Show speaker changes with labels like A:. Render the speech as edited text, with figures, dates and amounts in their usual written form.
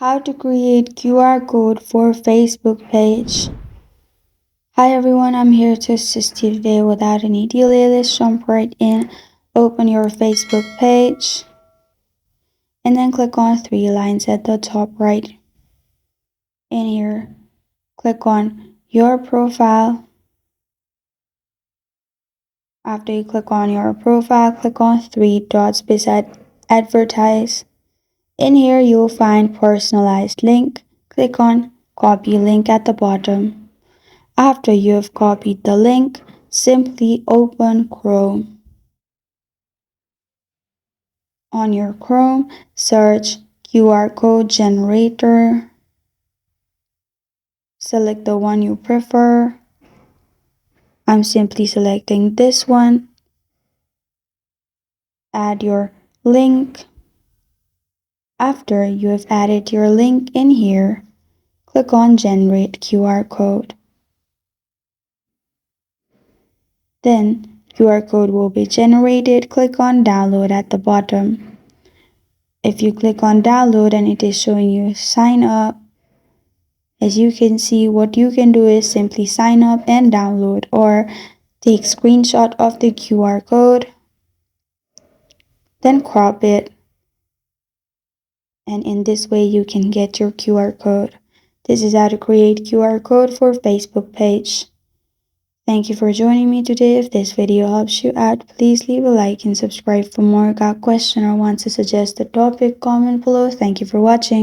A: How to create QR code for Facebook page. Hi everyone, I'm here to assist you today without any delay. Let's jump right in. Open your Facebook page and then click on three lines at the top right. In here, click on your profile. After you click on your profile, click on three dots beside advertise. In here, you'll find personalized link. Click on copy link at the bottom. After you have copied the link, simply open Chrome. On your Chrome, search QR code generator. Select the one you prefer. I'm simply selecting this one. Add your link. After you have added your link in here, click on Generate QR code. Then QR code will be generated. Click on Download at the bottom. If you click on Download and it is showing you sign up, as you can see, what you can do is simply sign up and download or take screenshot of the QR code, then crop it, and in this way you can get your QR code. This is how to create QR code for Facebook page. Thank you for joining me today. If this video helps you out, please leave a like and subscribe for more. Got a question or want to suggest a topic, comment below. Thank you for watching.